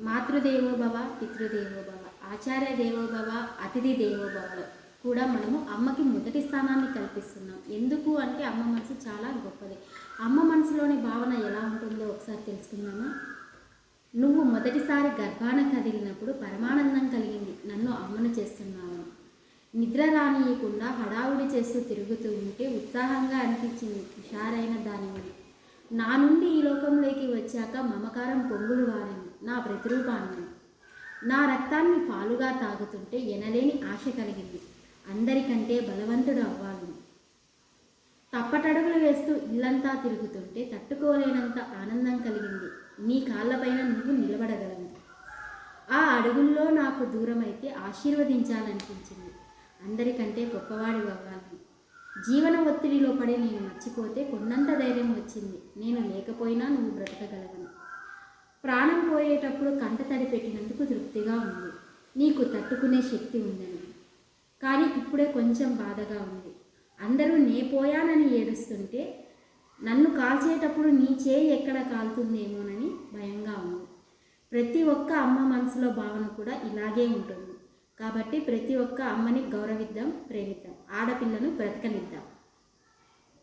మాతృదేవో భవ, పితృదేవో భవ, ఆచార్య దేవో భవ, అతిథి దేవో భవలో కూడా మనము అమ్మకి మొదటి స్థానాన్ని కల్పిస్తున్నాం. ఎందుకు అంటే అమ్మ మనసు చాలా గొప్పది. అమ్మ మనసులోని భావన ఎలా ఉంటుందో ఒకసారి తెలుసుకుందామా? నువ్వు మొదటిసారి గర్భాన కదిలినప్పుడు పరమానందం కలిగింది. నన్ను అమ్మను చేస్తున్నావు. నిద్ర రానియకుండా హడావుడి చేస్తూ తిరుగుతూ ఉంటే ఉత్సాహంగా అనిపించింది. హుషారైన దానిని నా నుండి ఈ లోకంలోకి వచ్చాక మమకారం పొంగులు వారింది. నా ప్రతిరూపాన్ని, నా రక్తాన్ని పాలుగా తాగుతుంటే ఎనలేని ఆశ కలిగింది. అందరికంటే బలవంతుడు అవ్వాలని. తప్పటడుగులు వేస్తూ ఇల్లంతా తిరుగుతుంటే తట్టుకోలేనంత ఆనందం కలిగింది. నీ కాళ్ళపైన నువ్వు నిలబడగలవు. ఆ అడుగుల్లో నాకు దూరమైతే ఆశీర్వదించాలనిపించింది. అందరికంటే గొప్పవాడి అవ్వాలని. జీవన ఒత్తిడిలో పడి నేను మర్చిపోతే కొండంత ధైర్యం వచ్చింది. నేను లేకపోయినా నువ్వు బ్రతకగలవని. ప్రాణం పోయేటప్పుడు కంటతడి పెట్టినందుకు తృప్తిగా ఉంది. నీకు తట్టుకునే శక్తి ఉందని. కానీ ఇప్పుడే కొంచెం బాధగా ఉంది. అందరూ నే పోయానని ఏడుస్తుంటే నన్ను కాల్చేటప్పుడు నీ చేయి ఎక్కడ కాలుతుందేమోనని భయంగా ఉంది. ప్రతి ఒక్క అమ్మ మనసులో భావన కూడా ఇలాగే ఉంటుంది. కాబట్టి ప్రతి ఒక్క అమ్మని గౌరవిద్దాం, ప్రేమిద్దాం, ఆడపిల్లను బ్రతకనిద్దాం.